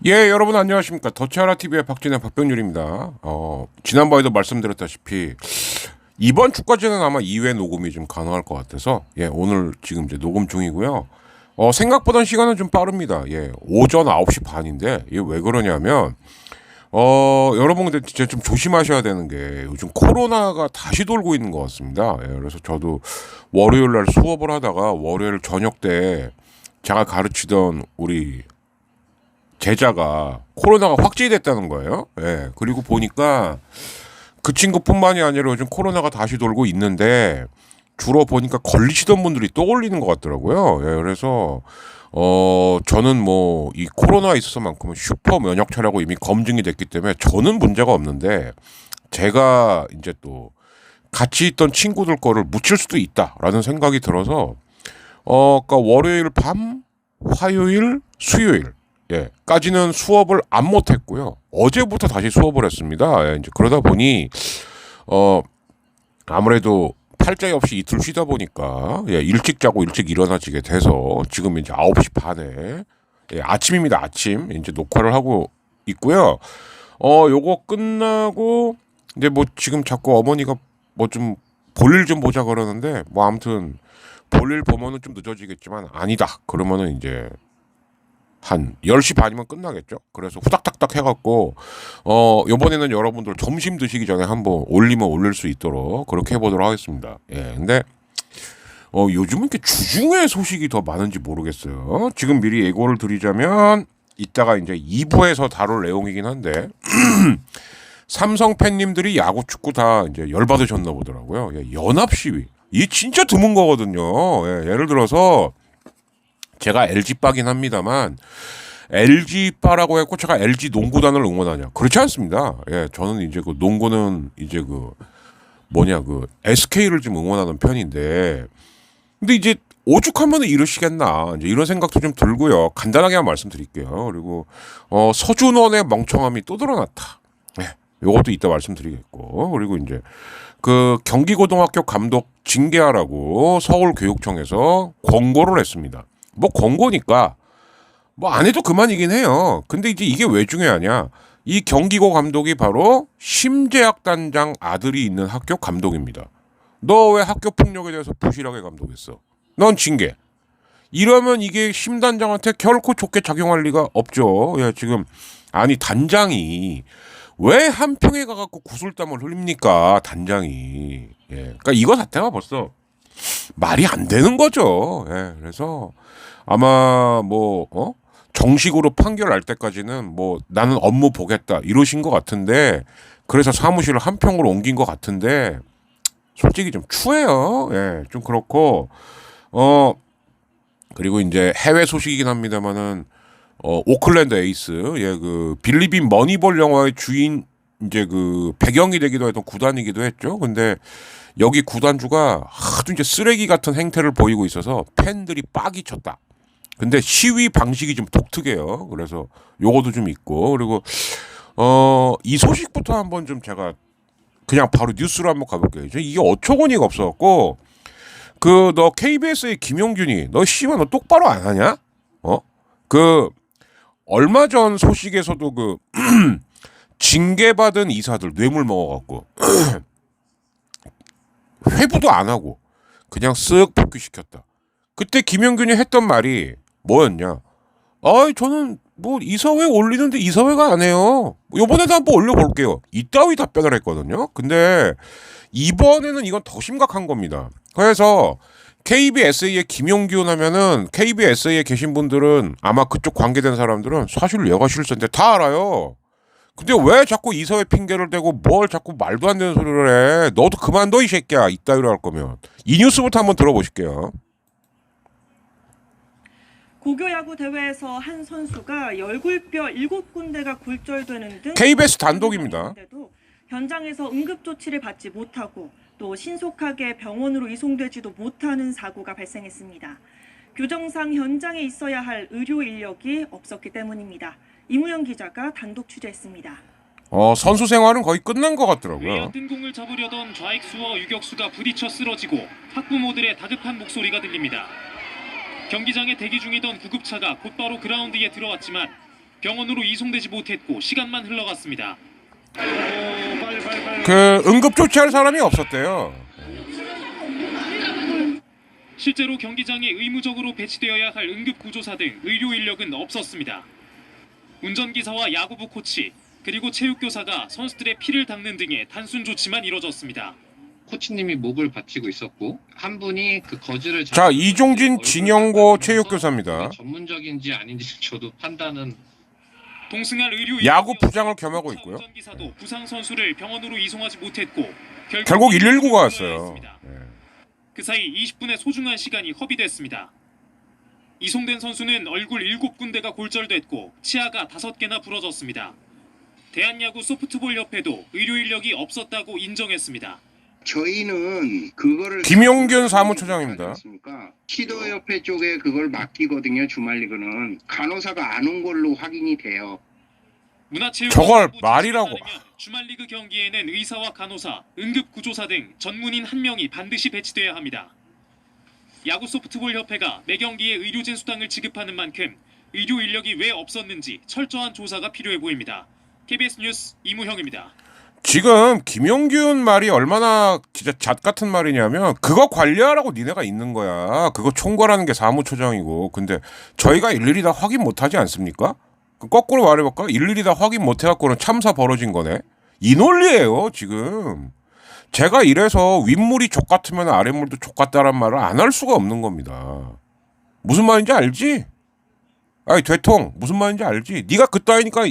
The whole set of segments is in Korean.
예, 여러분 안녕하십니까. 더치아라TV의 박진의 박병률입니다. 지난번에도 말씀드렸다시피, 이번 주까지는 아마 2회 녹음이 좀 가능할 것 같아서, 예, 오늘 지금 이제 녹음 중이고요. 생각보다 시간은 좀 빠릅니다. 예, 오전 9시 반인데, 이게 왜 그러냐면, 여러분 근데 진짜 좀 조심하셔야 되는 게, 요즘 코로나가 다시 돌고 있는 것 같습니다. 예, 그래서 저도 월요일 날 수업을 하다가, 월요일 저녁 때 제가 가르치던 우리 제자가 코로나가 확진이 됐다는 거예요. 예. 그리고 보니까 그 친구뿐만이 아니라 요즘 코로나가 다시 돌고 있는데 주로 보니까 걸리시던 분들이 또 걸리는 것 같더라고요. 예. 그래서 저는 뭐 이 코로나에 있어서만큼은 슈퍼 면역차라고 이미 검증이 됐기 때문에 저는 문제가 없는데 제가 이제 또 같이 있던 친구들 거를 묻힐 수도 있다라는 생각이 들어서 그러니까 월요일 밤, 화요일, 수요일 예, 까지는 수업을 안 못했고요. 어제부터 다시 수업을 했습니다. 예, 이제 그러다 보니 아무래도 팔자에 없이 이틀 쉬다 보니까 예, 일찍 자고 일찍 일어나지게 돼서 지금 이제 9시 반에 예, 아침입니다. 아침 이제 녹화를 하고 있고요. 요거 끝나고 이제 뭐 지금 자꾸 어머니가 뭐 좀 볼일 좀 보자 그러는데 뭐 아무튼 볼일 보면은 좀 늦어지겠지만 아니다. 그러면은 이제 한 10시 반이면 끝나겠죠. 그래서 후닥닥닥 해갖고 요번에는 여러분들 점심 드시기 전에 한번 올리면 올릴 수 있도록 그렇게 해보도록 하겠습니다. 예, 근데 요즘은 이렇게 주중에 소식이 더 많은지 모르겠어요. 지금 미리 예고를 드리자면 이따가 이제 2부에서 다룰 내용이긴 한데 삼성 팬님들이 야구 축구 다 이제 열받으셨나 보더라고요. 예, 연합 시위. 이 진짜 드문 거거든요. 예, 예를 들어서 제가 LG빠긴 합니다만 LG빠라고 했고 제가 LG 농구단을 응원하냐? 그렇지 않습니다. 예, 저는 이제 그 농구는 이제 그 SK를 좀 응원하는 편인데 근데 이제 오죽하면 이러시겠나 이제 이런 생각도 좀 들고요. 간단하게 한 말씀드릴게요. 그리고 서준원의 멍청함이 또 드러났다. 예, 요것도 이따 말씀드리겠고 그리고 이제 그 경기고등학교 감독 징계하라고 서울교육청에서 권고를 했습니다. 뭐 권고니까 뭐 안 해도 그만이긴 해요. 근데 이제 이게 왜 중요하냐? 이 경기고 감독이 바로 심재학단장 아들이 있는 학교 감독입니다. 너 왜 학교 폭력에 대해서 부실하게 감독했어? 넌 징계. 이러면 이게 심단장한테 결코 좋게 작용할 리가 없죠. 예, 지금 아니 단장이 왜 한평에 가갖고 구슬땀을 흘립니까? 단장이. 예, 그러니까 이거 자체가 벌써 말이 안 되는 거죠. 예, 그래서 아마 뭐 정식으로 판결 날 때까지는 뭐 나는 업무 보겠다 이러신 것 같은데 그래서 사무실을 한평으로 옮긴 것 같은데 솔직히 좀 추해요. 예, 좀 그렇고 그리고 이제 해외 소식이긴 합니다만은 오클랜드 에이스 그 빌리빈 머니볼 영화의 주인 이제 그 배경이 되기도 했던 구단이기도 했죠. 근데 여기 구단주가 하도 이제 쓰레기 같은 행태를 보이고 있어서 팬들이 빡이 쳤다. 근데 시위 방식이 좀 독특해요. 그래서 요거도 좀 있고 그리고 이 소식부터 한번 좀 제가 그냥 바로 뉴스로 한번 가볼게요. 이게 어처구니가 없어갖고 그 너 KBS의 김용균이 너 씨발 너 똑바로 안 하냐? 그 얼마 전 소식에서도 그 징계받은 이사들 뇌물 먹어갖고 회부도 안 하고 그냥 쓱 복귀시켰다. 그때 김용균이 했던 말이 뭐였냐? 저는 뭐 이사회 올리는데 이사회가 안 해요. 요번에도 한번 올려볼게요. 이따위 답변을 했거든요. 근데 이번에는 이건 더 심각한 겁니다. 그래서 KBSA의 김용균 하면은 KBSA에 계신 분들은 아마 그쪽 관계된 사람들은 사실 얘가 실세인데 다 알아요. 근데 왜 자꾸 이사회 핑계를 대고 뭘 자꾸 말도 안 되는 소리를 해. 너도 그만둬 이 새끼야. 이따위로 할 거면. 이 뉴스부터 한번 들어보실게요. 고교야구 대회에서 한 선수가 열굴뼈 7군데가 골절되는 등 KBS 단독입니다. 현장에서 응급조치를 받지 못하고 또 신속하게 병원으로 이송되지도 못하는 사고가 발생했습니다. 규정상 현장에 있어야 할 의료 인력이 없었기 때문입니다. 이무영 기자가 단독 취재했습니다. 선수 생활은 거의 끝난 것 같더라고요. 외야뜬 공을 잡으려던 좌익수와 유격수가 부딪혀 쓰러지고 학부모들의 다급한 목소리가 들립니다. 경기장에 대기 중이던 구급차가 곧바로 그라운드에 들어왔지만 병원으로 이송되지 못했고 시간만 흘러갔습니다. 그 응급 조치할 사람이 없었대요. 실제로 경기장에 의무적으로 배치되어야 할 응급구조사 등 의료 인력은 없었습니다. 운전기사와 야구부 코치 그리고 체육교사가 선수들의 피를 닦는 등의 단순 조치만 이뤄졌습니다. 코치님이 목을 받치고 있었고 한 분이 그 거즈를 자, 이종진 진영고 체육교사입니다. 전문적인지 아닌지 저도 판단은 동승할 의료 야구 부장을 겸하고 있고요. 운전기사도 부상 선수를 병원으로 이송하지 못했고 결국 119가 왔어요. 그 사이 20분의 소중한 시간이 허비됐습니다. 이송된 선수는 얼굴 7군데가 골절됐고 치아가 5개나 부러졌습니다. 대한야구 소프트볼 협회도 의료 인력이 없었다고 인정했습니다. 저희는 그거를 김용균 사무처장입니다. 시도협회 쪽에 그걸 맡기거든요. 주말리그는 간호사가 안 온 걸로 확인이 돼요. 저걸 말이라고. 주말리그 경기에는 의사와 간호사, 응급구조사 등 전문인 한 명이 반드시 배치돼야 합니다. 야구 소프트볼 협회가 매 경기에 의료진 수당을 지급하는 만큼 의료 인력이 왜 없었는지 철저한 조사가 필요해 보입니다. KBS 뉴스 이무형입니다. 지금 김용균 말이 얼마나 진짜 잣 같은 말이냐면 그거 관리하라고 니네가 있는 거야. 그거 총괄하는 게 사무처장이고. 근데 저희가 일일이 다 확인 못하지 않습니까? 거꾸로 말해볼까? 일일이 다 확인 못해갖고는 참사 벌어진 거네. 이 논리예요 지금. 제가 이래서 윗물이 족 같으면 아랫물도 족 같다란 말을 안 할 수가 없는 겁니다. 무슨 말인지 알지? 아니 되통 무슨 말인지 알지? 네가 그따위니까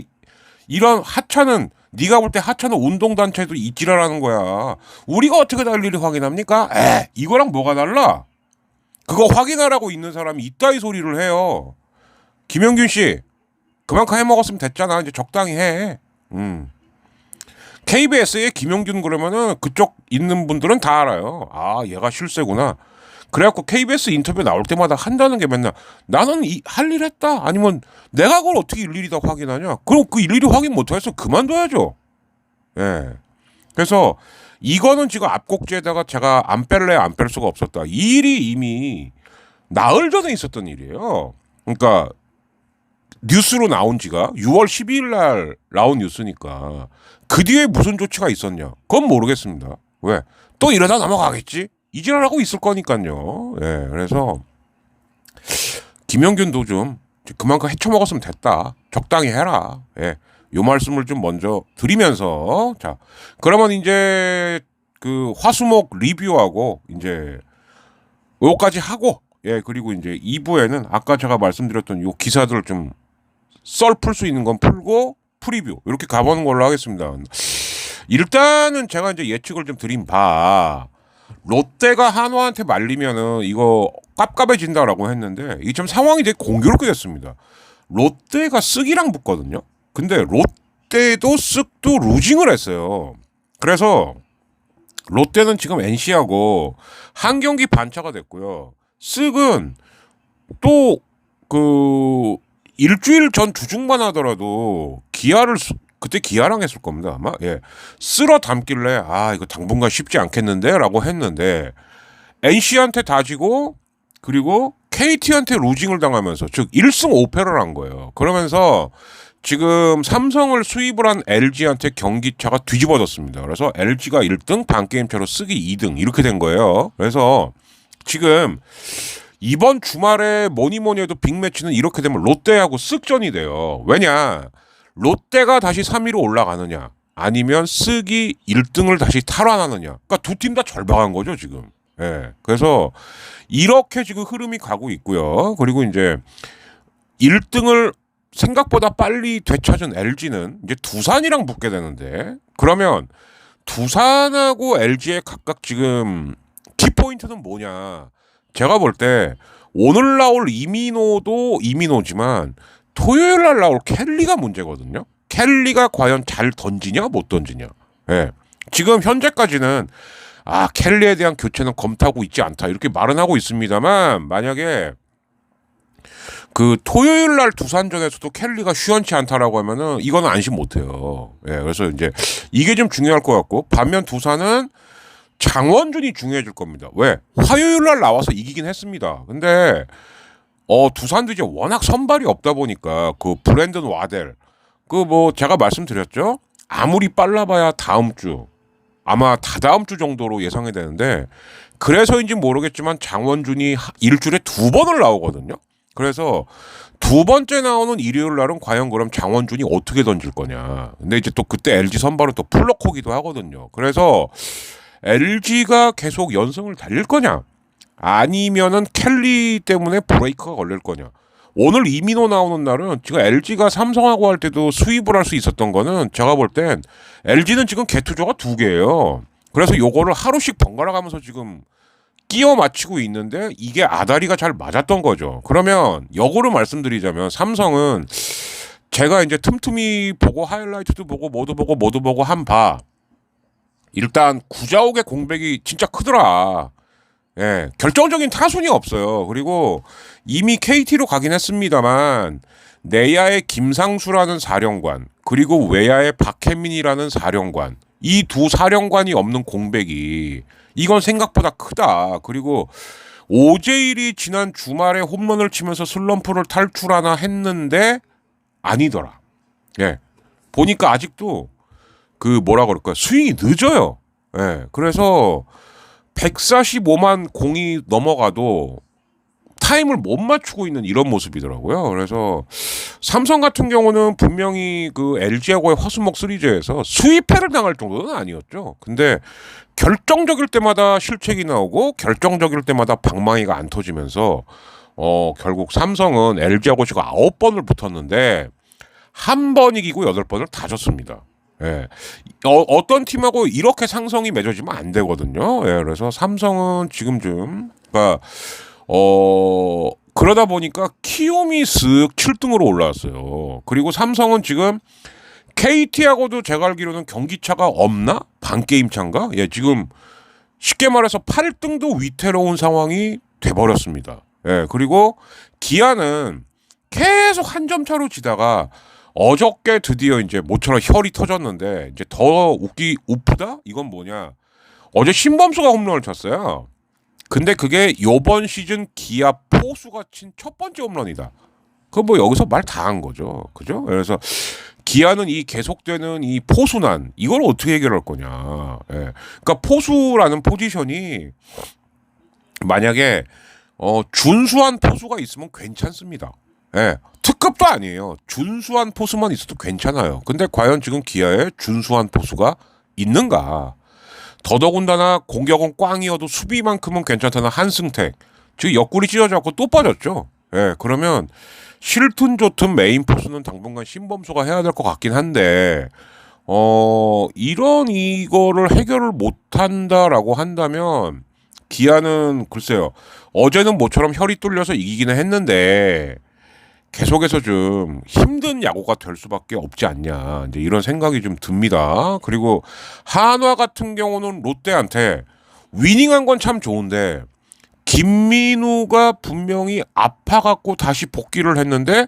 이런 하찮은 네가 볼 때 하찮은 운동단체도 이지랄하는 거야. 우리가 어떻게 다 일일이 확인합니까? 이거랑 뭐가 달라? 그거 확인하라고 있는 사람이 이따위 소리를 해요. 김용균 씨 그만큼 해먹었으면 됐잖아. 이제 적당히 해. KBS의 김용균 그러면은 그쪽 있는 분들은 다 알아요. 아 얘가 실세구나. 그래갖고 KBS 인터뷰 나올 때마다 한다는 게 맨날 나는 할 일 했다. 아니면 내가 그걸 어떻게 일일이 다 확인하냐. 그럼 그 일일이 확인 못해서 그만둬야죠. 예. 그래서 이거는 지금 앞곡지에다가 제가 안 뺄래 안 뺄 수가 없었다. 이 일이 이미 나흘 전에 있었던 일이에요. 그러니까 뉴스로 나온 지가 6월 12일 날 나온 뉴스니까 그 뒤에 무슨 조치가 있었냐. 그건 모르겠습니다. 왜? 또 이러다 넘어가겠지? 이질하고 있을 거니까요. 예, 그래서 김영균도 좀 그만큼 헤쳐먹었으면 됐다. 적당히 해라. 예. 요 말씀을 좀 먼저 드리면서 자 그러면 이제 그 화수목 리뷰하고 이제 요까지 하고 예 그리고 이제 2부에는 아까 제가 말씀드렸던 요 기사들을 좀 썰 풀 수 있는 건 풀고 프리뷰 이렇게 가보는 걸로 하겠습니다. 일단은 제가 이제 예측을 좀 드린 바 롯데가 한화한테 말리면은 이거 깝깝해진다라고 했는데 이게 좀 상황이 되게 공교롭게 됐습니다. 롯데가 쓱이랑 붙거든요. 근데 롯데도 쓱도 루징을 했어요. 그래서 롯데는 지금 NC하고 한 경기 반차가 됐고요. 쓱은 또 그 일주일 전 주중만 하더라도 그때 기아랑 했을 겁니다 아마. 예, 쓸어 담길래 이거 당분간 쉽지 않겠는데라고 했는데 NC한테 다지고 그리고 KT한테 루징을 당하면서 즉 1승 5패를 한 거예요. 그러면서 지금 삼성을 수입을 한 LG한테 경기차가 뒤집어졌습니다. 그래서 LG가 1등 반게임차로 쓰기 2등 이렇게 된 거예요. 그래서 지금 이번 주말에 뭐니 해도 빅매치는 이렇게 되면 롯데하고 쓱전이 돼요. 왜냐 롯데가 다시 3위로 올라가느냐 아니면 쓱이 1등을 다시 탈환하느냐. 그러니까 두 팀 다 절박한 거죠 지금. 예. 그래서 이렇게 지금 흐름이 가고 있고요. 그리고 이제 1등을 생각보다 빨리 되찾은 LG는 이제 두산이랑 붙게 되는데 그러면 두산하고 LG의 각각 지금 키포인트는 뭐냐. 제가 볼 때 오늘 나올 이민호도 이민호지만 토요일 날 나올 켈리가 문제거든요. 켈리가 과연 잘 던지냐 못 던지냐. 예. 지금 현재까지는 켈리에 대한 교체는 검토하고 있지 않다 이렇게 말은 하고 있습니다만 만약에 그 토요일 날 두산전에서도 켈리가 시원치 않다라고 하면은 이거는 안심 못해요. 예. 그래서 이제 이게 좀 중요할 것 같고 반면 두산은 장원준이 중요해질 겁니다. 왜? 화요일 날 나와서 이기긴 했습니다. 근데 두산도 이제 워낙 선발이 없다 보니까 그 브랜든 와델 그 뭐 제가 말씀드렸죠. 아무리 빨라봐야 다음 주 아마 다다음 주 정도로 예상이 되는데 그래서인지 모르겠지만 장원준이 일주일에 2번을 나오거든요. 그래서 두 번째 나오는 일요일 날은 과연 그럼 장원준이 어떻게 던질 거냐. 근데 이제 또 그때 LG 선발은 또 풀럭호기도 하거든요. 그래서 LG가 계속 연승을 달릴 거냐 아니면은 켈리 때문에 브레이크가 걸릴 거냐. 오늘 이민호 나오는 날은 지금 LG가 삼성하고 할 때도 수입을 할 수 있었던 거는 제가 볼 땐 LG는 지금 개투조가 2개예요. 그래서 요거를 하루씩 번갈아 가면서 지금 끼워 맞추고 있는데 이게 아다리가 잘 맞았던 거죠. 그러면 역으로 말씀드리자면 삼성은 제가 이제 틈틈이 보고 하이라이트도 보고 모두 보고 한 바 일단 구자욱의 공백이 진짜 크더라. 예, 결정적인 타순이 없어요. 그리고 이미 KT로 가긴 했습니다만 내야의 김상수라는 사령관 그리고 외야의 박혜민이라는 사령관 이 두 사령관이 없는 공백이 이건 생각보다 크다. 그리고 오재일이 지난 주말에 홈런을 치면서 슬럼프를 탈출하나 했는데 아니더라. 예, 보니까 아직도 그 뭐라 그럴까요? 스윙이 늦어요. 예. 그래서 145만 공이 넘어가도 타임을 못 맞추고 있는 이런 모습이더라고요. 그래서 삼성 같은 경우는 분명히 그 LG하고의 화수목 시리즈에서 수입패를 당할 정도는 아니었죠. 근데 결정적일 때마다 실책이 나오고 결정적일 때마다 방망이가 안 터지면서 결국 삼성은 LG하고 지금 9번을 붙었는데 한 번 이기고 8번을 다 졌습니다. 예. 어떤 팀하고 이렇게 상성이 맺어지면 안 되거든요. 예. 그래서 삼성은 지금 좀, 그러다 보니까 키움이 쓱 7등으로 올라왔어요. 그리고 삼성은 지금 KT하고도 제가 알기로는 경기차가 없나? 반게임 차인가? 예, 지금 쉽게 말해서 8등도 위태로운 상황이 돼버렸습니다. 예, 그리고 기아는 계속 한 점 차로 지다가 어저께 드디어 이제 모처럼 혈이 터졌는데 이제 더 우프다? 이건 뭐냐? 어제 신범수가 홈런을 쳤어요. 근데 그게 요번 시즌 기아 포수가 친 첫 번째 홈런이다. 그 뭐 여기서 말 다 한 거죠. 그죠? 그래서 기아는 이 계속되는 이 포수난 이걸 어떻게 해결할 거냐. 예. 그러니까 포수라는 포지션이 만약에 준수한 포수가 있으면 괜찮습니다. 예, 특급도 아니에요. 준수한 포수만 있어도 괜찮아요. 근데 과연 지금 기아에 준수한 포수가 있는가? 더더군다나 공격은 꽝이어도 수비만큼은 괜찮다는 한승택. 지금 옆구리 찢어져갖고 또 빠졌죠. 예, 그러면 싫든 좋든 메인 포수는 당분간 신범수가 해야 될 것 같긴 한데, 이거를 해결을 못한다라고 한다면, 기아는 글쎄요, 어제는 모처럼 혈이 뚫려서 이기기는 했는데, 계속해서 좀 힘든 야구가 될 수밖에 없지 않냐, 이제 이런 생각이 좀 듭니다. 그리고 한화 같은 경우는 롯데한테 위닝한 건 참 좋은데, 김민우가 분명히 아파갖고 다시 복귀를 했는데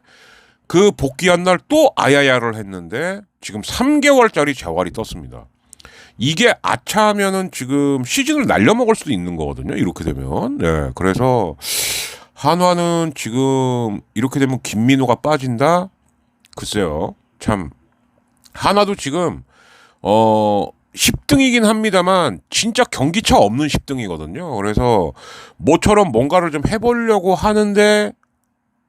그 복귀한 날 또 아야야를 했는데 지금 3개월짜리 재활이 떴습니다. 이게 아차하면은 지금 시즌을 날려먹을 수도 있는 거거든요. 이렇게 되면. 네, 그래서 한화는 지금 이렇게 되면 김민우가 빠진다? 글쎄요. 참 한화도 지금 10등이긴 합니다만 진짜 경기차 없는 10등이거든요. 그래서 모처럼 뭔가를 좀 해보려고 하는데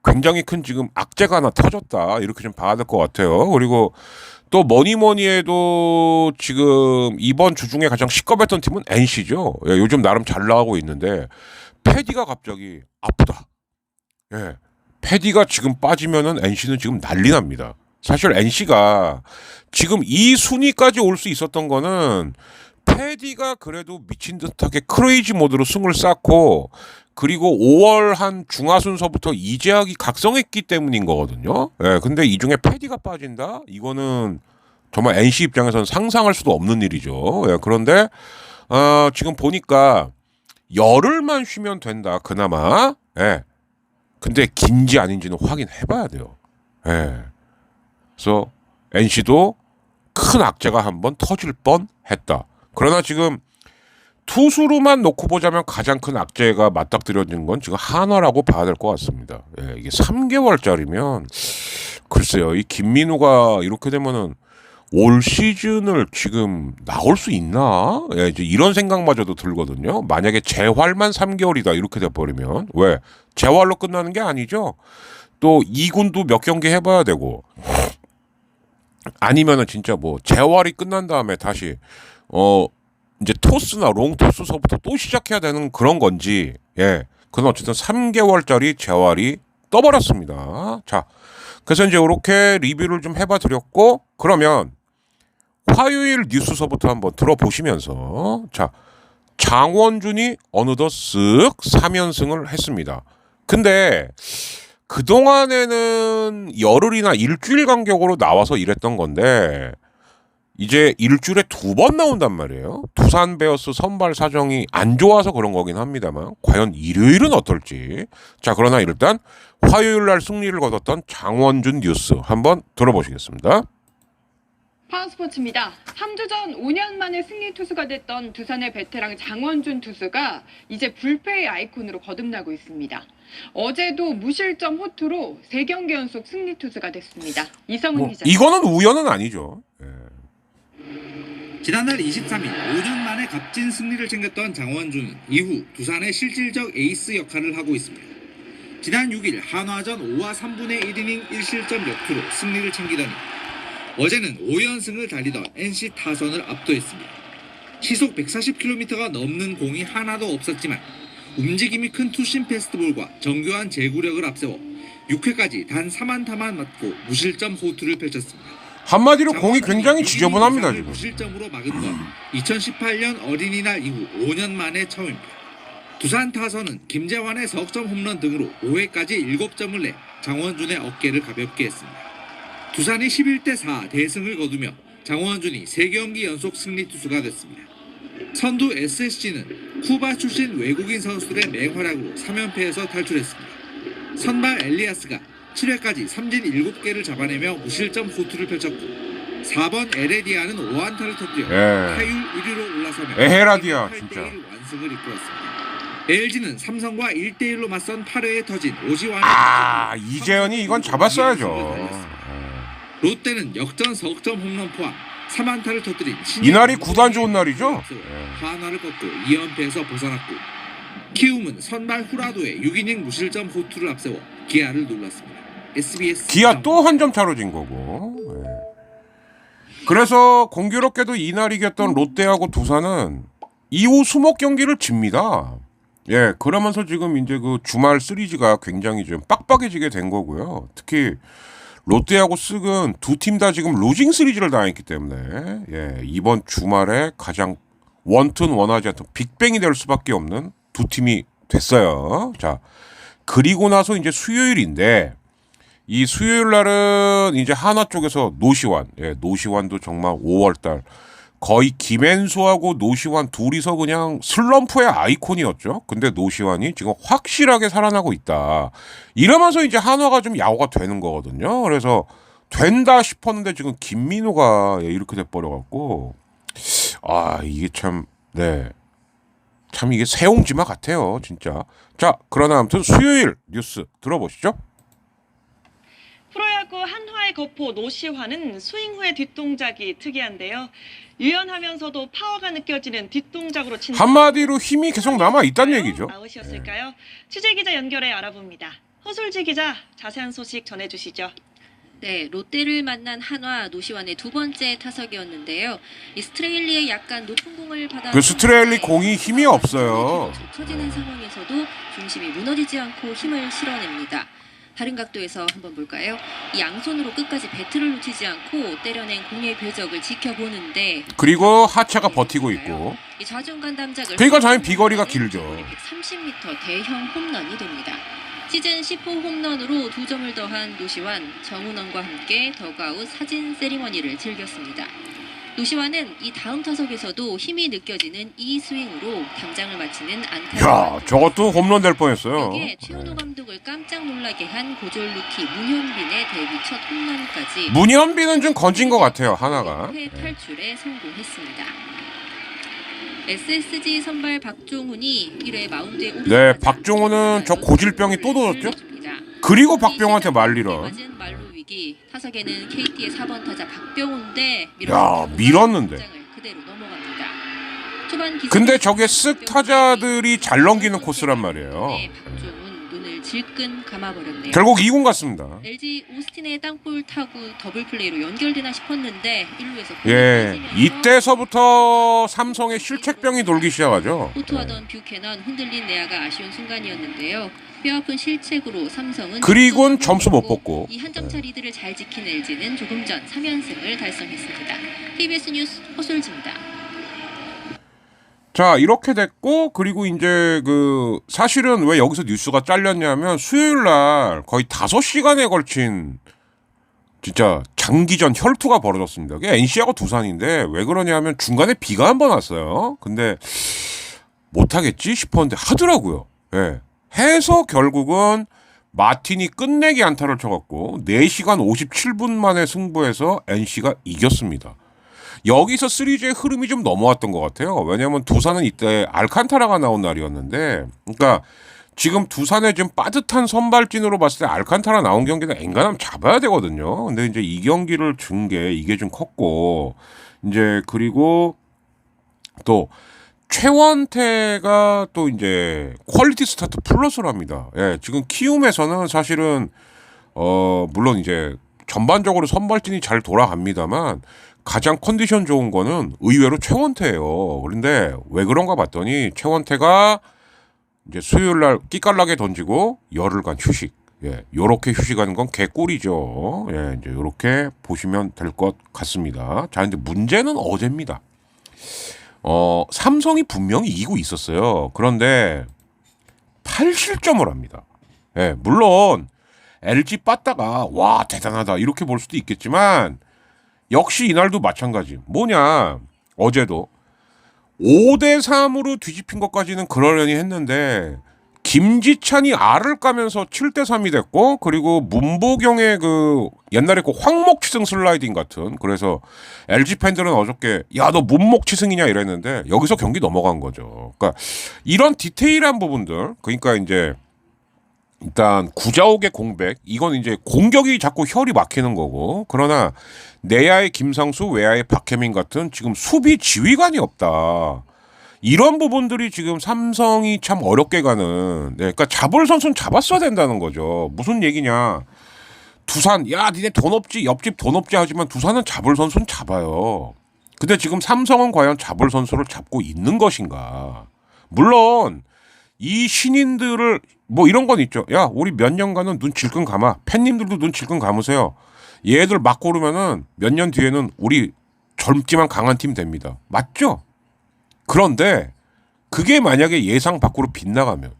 굉장히 큰 지금 악재가 하나 터졌다. 이렇게 좀 봐야 될 것 같아요. 그리고 또 뭐니 해도 지금 이번 주 중에 가장 시겁했던 팀은 NC죠. 예, 요즘 나름 잘 나가고 있는데 패디가 갑자기 아프다. 예, 패디가 지금 빠지면은 NC는 지금 난리 납니다. 사실 NC가 지금 이 순위까지 올 수 있었던 거는 패디가 그래도 미친 듯하게 크레이지 모드로 승을 쌓고 그리고 5월 한 중하순서부터 이재학이 각성했기 때문인 거거든요. 예, 근데 이 중에 패디가 빠진다? 이거는 정말 NC 입장에서는 상상할 수도 없는 일이죠. 예, 그런데 지금 보니까 열흘만 쉬면 된다. 그나마. 예. 근데 긴지 아닌지는 확인해봐야 돼요. 예. 그래서 NC도 큰 악재가 한번 터질 뻔했다. 그러나 지금 투수로만 놓고 보자면 가장 큰 악재가 맞닥뜨려진 건 지금 한화라고 봐야 될 것 같습니다. 예, 이게 3개월짜리면 글쎄요, 이 김민우가 이렇게 되면은 올 시즌을 지금 나올 수 있나? 예, 이제 이런 생각마저도 들거든요. 만약에 재활만 3개월이다 이렇게 돼버리면 왜 재활로 끝나는 게 아니죠? 또 2군도 몇 경기 해봐야 되고 아니면은 진짜 뭐 재활이 끝난 다음에 다시 이제 토스나 롱토스서부터 또 시작해야 되는 그런 건지, 예. 그건 어쨌든 3개월짜리 재활이 떠버렸습니다. 자, 그래서 이제 이렇게 리뷰를 좀 해봐 드렸고, 그러면 화요일 뉴스서부터 한번 들어보시면서, 자, 장원준이 어느덧 쓱 3연승을 했습니다. 근데 그동안에는 열흘이나 일주일 간격으로 나와서 이랬던 건데, 이제 일주일에 2번 나온단 말이에요. 두산 베어스 선발 사정이 안 좋아서 그런 거긴 합니다만 과연 일요일은 어떨지. 자, 그러나 일단 화요일 날 승리를 거뒀던 장원준 뉴스 한번 들어보시겠습니다. 파워스포츠입니다. 3주 전 5년 만에 승리 투수가 됐던 두산의 베테랑 장원준 투수가 이제 불패의 아이콘으로 거듭나고 있습니다. 어제도 무실점 호투로 3경기 연속 승리 투수가 됐습니다. 이성훈 기자. 이거는 우연은 아니죠. 예. 지난달 23일 5년 만에 값진 승리를 챙겼던 장원준은 이후 두산의 실질적 에이스 역할을 하고 있습니다. 지난 6일 한화전 5와 3분의 1이닝 1실점 역투로 승리를 챙기더니 어제는 5연승을 달리던 NC 타선을 압도했습니다. 시속 140km가 넘는 공이 하나도 없었지만 움직임이 큰 투심 패스트볼과 정교한 제구력을 앞세워 6회까지 단 3안타만 맞고 무실점 호투를 펼쳤습니다. 한마디로 공이 굉장히 지저분합니다 지금. 무실점으로 막은 건 2018년 어린이날 이후 5년 만에 처음입니다. 두산 타선은 김재환의 석점 홈런 등으로 5회까지 7점을 내 장원준의 어깨를 가볍게 했습니다. 두산이 11대4 대승을 거두며 장원준이 3경기 연속 승리 투수가 됐습니다. 선두 SSG는 쿠바 출신 외국인 선수들의 맹활약으로 3연패에서 탈출했습니다. 선발 엘리아스가 7회까지 삼진 7개를 잡아내며 무실점 호투를 펼쳤고 4번 에레디아는 5안타를 터뜨려 타율 1위로 올라서며 에헤라디아 진짜 8대1 완승을 이끌었습니다. LG는 삼성과 1대1로 맞선 8회에 터진 오지환의 이재현이 이건 잡았어야죠. 롯데는 역전 석점 홈런 포함 3안타를 터뜨린 이날이 구단 좋은 날이죠. 한화를 꺾고 2연패에서 벗어났고 키움은 선발 후라도의 6이닝 무실점 호투를 앞세워 기아를 눌렀습니다. SBS 기아 또 한 점 차로 진 거고. 예. 그래서 공교롭게도 이날 이겼던 롯데하고 두산은 2호 수목 경기를 집니다. 예, 그러면서 지금 이제 그 주말 시리즈가 굉장히 좀 빡빡해지게 된 거고요. 특히 롯데하고 쓱은 두 팀 다 지금 루징 시리즈를 당했기 때문에 예, 이번 주말에 가장 원튼 원하지 않던 빅뱅이 될 수밖에 없는 두 팀이 됐어요. 자, 그리고 나서 이제 수요일인데 이 수요일 날은 이제 한화 쪽에서 노시환, 예, 노시환도 정말 5월달 거의 김앤수하고 노시환 둘이서 그냥 슬럼프의 아이콘이었죠. 근데 노시환이 지금 확실하게 살아나고 있다. 이러면서 이제 한화가 좀 야호가 되는 거거든요. 그래서 된다 싶었는데 지금 김민호가 예, 이렇게 돼버려갖고 아 이게 참 네. 참 이게 새옹지마 같아요. 진짜. 자, 그러나 아무튼 수요일 뉴스 들어보시죠. 프로야구 한화의 거포 노시환은 스윙 후의 뒷동작이 특이한데요. 유연하면서도 파워가 느껴지는 뒷동작으로 친다. 한마디로 힘이 계속 남아 있다는 얘기죠. 아웃이었을까요? 취재 기자 연결해 알아봅니다. 허술지 기자, 자세한 소식 전해주시죠. 네, 롯데를 만난 한화 노시환의 두 번째 타석이었는데요. 이 스트레일리의 약간 높은 공을 받아 그 스트레일리 공이 힘이 없어요. 젖혀지는 상황에서도 중심이 무너지지 않고 힘을 실어냅니다. 다른 각도에서 한번 볼까요? 이 양손으로 끝까지 배트를 놓치지 않고 때려낸 공의 궤적을 지켜보는데 그리고 하차가 버티고 있고. 이 좌중간 담작을 그러니까 당연히 비거리가 길죠. 130m 대형 홈런이 됩니다. 시즌 10호 홈런으로 2점을 더한 노시환, 정은원과 함께 더그아웃 사진 세리머니를 즐겼습니다. 노시환은 이 다음 타석에서도 힘이 느껴지는 이 스윙으로 당장을 마치는 안타를 야, 저것도 홈런 될 뻔했어요. 여기에 최은호 감독을 깜짝 놀라게 한 고졸 루키 문현빈의 데뷔 첫 홈런까지 문현빈은 좀 건진 것 같아요. 하나가. 회 탈출에 성공했습니다. SSG 선발 박종훈이 1회 마운드에 네, 박종훈은 저 고질병이 또 도졌죠? 그리고 박병호한테 말리러. 맞은 말로 위기. 타석에는 KT의 4번 타자 박병호인데 야, 밀었는데. 그대로 넘어갑니다. 초반 근데 저게 쓱 타자들이 잘 넘기는 코스란 말이에요. 네, 박종훈 눈을 질끈 감아버렸네요. 결국 2군 갔습니다. LG 오스틴의 땅볼 타구 더블 플레이로 연결되나 싶었는데 1루에서 예, 이때서부터 삼성의 실책병이 돌기 시작하죠. 호투하던 뷰캐넌 흔들린 내야가 아쉬운 순간이었는데요. 뼈아픈 실책으로 삼성은 그리고는 점수 못 뽑고. 이 한 점차 리드를 잘 지킨 LG는 조금 전 3연승을 달성했습니다. KBS 뉴스 허솔지입니다. 자, 이렇게 됐고, 그리고 이제 그 사실은 왜 여기서 뉴스가 잘렸냐면 수요일 날 거의 5시간에 걸친 진짜 장기전 혈투가 벌어졌습니다. 그게 NC하고 두산인데 왜 그러냐면 중간에 비가 한 번 왔어요. 근데 못하겠지 싶었는데 하더라고요. 예. 해서 결국은 마틴이 끝내기 안타를 쳐갖고 4시간 57분 만에 승부해서 NC가 이겼습니다. 여기서 시리즈의 흐름이 좀 넘어왔던 것 같아요. 왜냐하면 두산은 이때 알칸타라가 나온 날이었는데, 그러니까 지금 두산의 좀 빠듯한 선발진으로 봤을 때 알칸타라 나온 경기는 앵간하면 잡아야 되거든요. 근데 이제 이 경기를 준 게 이게 좀 컸고, 이제 그리고 또 최원태가 또 이제 퀄리티 스타트 플러스를 합니다. 예, 지금 키움에서는 사실은 물론 이제 전반적으로 선발진이 잘 돌아갑니다만 가장 컨디션 좋은 거는 의외로 최원태예요. 그런데 왜 그런가 봤더니 최원태가 이제 수요일 날 끼깔나게 던지고 열흘간 휴식. 예, 요렇게 휴식하는 건 개꿀이죠. 예, 이제 요렇게 보시면 될 것 같습니다. 자, 이제 문제는 어제입니다. 삼성이 분명히 이기고 있었어요. 그런데 8실점을 합니다. 예, 물론 LG 빠따가 와 대단하다 이렇게 볼 수도 있겠지만 역시 이날도 마찬가지. 뭐냐, 어제도 5대3으로 뒤집힌 것까지는 그러려니 했는데 김지찬이 알을 까면서 7대3이 됐고, 그리고 문보경의 그 옛날에 그 황목치승 슬라이딩 같은, 그래서 LG 팬들은 어저께 야 너 문목치승이냐 이랬는데 여기서 경기 넘어간 거죠. 그러니까 이런 디테일한 부분들, 그러니까 이제 일단 구자욱의 공백, 이건 이제 공격이 자꾸 혈이 막히는 거고, 그러나 내야의 김상수, 외야의 박혜민 같은 지금 수비 지휘관이 없다. 이런 부분들이 지금 삼성이 참 어렵게 가는. 네, 그러니까 잡을 선수는 잡았어야 된다는 거죠. 무슨 얘기냐? 두산, 야, 니네 돈 없지, 옆집 돈 없지 하지만 두산은 잡을 선수는 잡아요. 근데 지금 삼성은 과연 잡을 선수를 잡고 있는 것인가? 물론 이 신인들을 뭐 이런 건 있죠. 야, 우리 몇 년간은 눈 질끈 감아. 팬님들도 눈 질끈 감으세요. 얘들 막 고르면은 몇 년 뒤에는 우리 젊지만 강한 팀 됩니다. 맞죠? 그런데 그게 만약에 예상 밖으로 빗나가면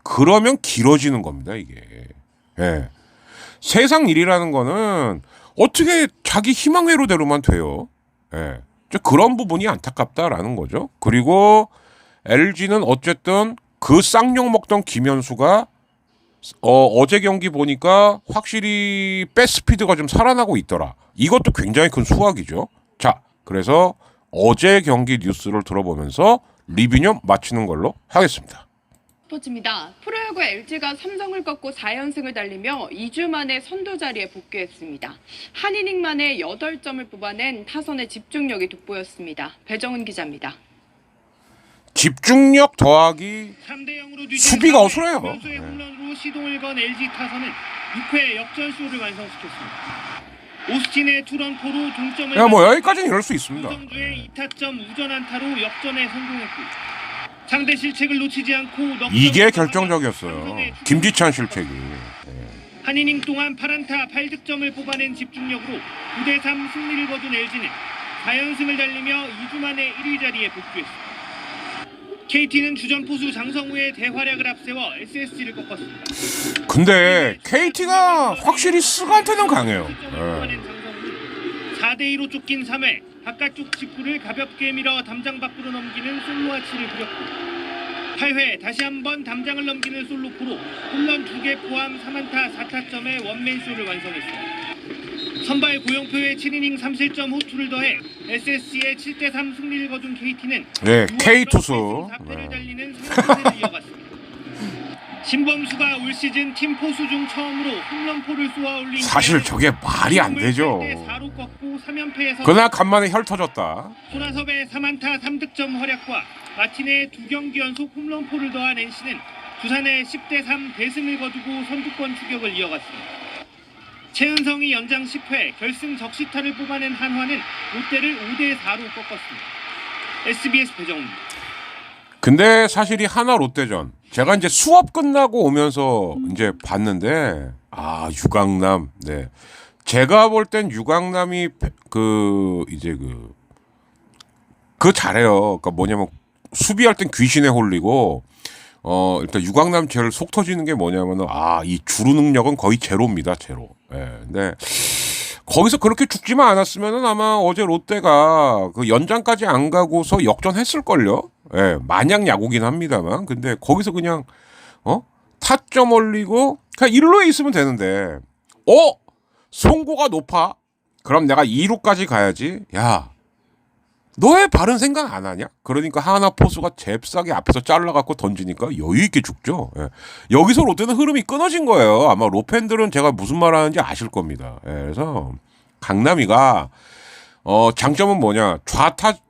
그러면 길어지는 겁니다, 이게. 예. 세상 일이라는 거는 어떻게 자기 희망회로대로만 돼요. 예. 그런 부분이 안타깝다라는 거죠. 그리고 LG는 어쨌든 그 쌍욕 먹던 김현수가 어제 경기 보니까 확실히 백스피드가 좀 살아나고 있더라. 이것도 굉장히 큰 수확이죠. 자, 그래서 어제 경기 뉴스를 들어보면서 리뷰 마치는 걸로 하겠습니다. 스포츠입니다. 프로야구 LG가 삼성을 꺾고 4연승을 달리며 2주 만에 선두 자리에 복귀했습니다. 한 이닝 만에 8점을 뽑아낸 타선의 집중력이 돋보였습니다. 배정은 기자입니다. 집중력 더하기 3대 0으로 뒤진 수비가 어수래요. 김현수의 홈런으로 시동을 건 LG 타선은 6회 역전쇼를 완성시켰습니다. 오스틴의 투런포로 동점을 야, 뭐 여기까지는 이럴 수 있습니다. 우성주의 2타점 우전 안타로 역전에 성공했고 상대 실책을 놓치지 않고 이게 결정적이었어요. 김지찬 실책이. 한 이닝 동안 8안타 8득점을 뽑아낸 집중력으로 9대3 승리를 거둔 LG는 4연승을 달리며 2주 만에 1위 자리에 복귀했습니다. KT는 주전 포수 장성우의 대활약을 앞세워 SSG를 꺾었습니다. 근데 KT가 확실히 스간테는 강해요. 4대2로 쫓긴 3회 바깥쪽 직구를 가볍게 밀어 담장 밖으로 넘기는 솔로아치를 부렸고 8회 다시 한번 담장을 넘기는 솔로포로 홈런 2개 포함 3안타 4타점의 원맨쇼를 완성했습니다. 선발 고영표의 7이닝 3실점 호투를 더해 SSG의 7대3 승리를 거둔 KT는 네, K 투수. 4패를 달리는 상승세를 이어갔습니다. 신범수가 올 시즌 팀 포수 중 처음으로 홈런포를 쏘아올린 사실 저게 말이 안 되죠. 4로 꺾고 3연패에서 그날 간만에 혈 터졌다. 손아섭의 3안타 3득점 활약과 마틴의 2경기 연속 홈런포를 더한 NC는 두산의 10대3 대승을 거두고 선두권 추격을 이어갔습니다. 최은성이 연장 10회 결승 적시타를 뽑아낸 한화는 롯데를 5대4로 꺾었습니다. SBS 배정입니다. 근데 사실 이 하나 롯데전 제가 이제 수업 끝나고 오면서 이제 봤는데 유강남. 네. 제가 볼 땐 유강남이 그 잘해요. 그러니까 뭐냐면 수비할 땐 귀신에 홀리고 일단 유강남 제일 속 터지는 게 뭐냐면은 이 주루 능력은 거의 제로입니다. 제로. 예. 근데 거기서 그렇게 죽지만 않았으면은 아마 어제 롯데가 그 연장까지 안 가고서 역전했을 걸요. 예. 마냥 야구긴 합니다만. 근데 거기서 그냥 타점 올리고 그냥 1루에 있으면 되는데 송구가 높아. 그럼 내가 2루까지 가야지. 야. 너 왜 바른 생각 안 하냐? 그러니까 하나 포수가 잽싸게 앞에서 잘라갖고 던지니까 여유 있게 죽죠. 예. 여기서 롯데는 흐름이 끊어진 거예요. 아마 롯팬들은 제가 무슨 말 하는지 아실 겁니다. 예. 그래서 강남이가 장점은 뭐냐?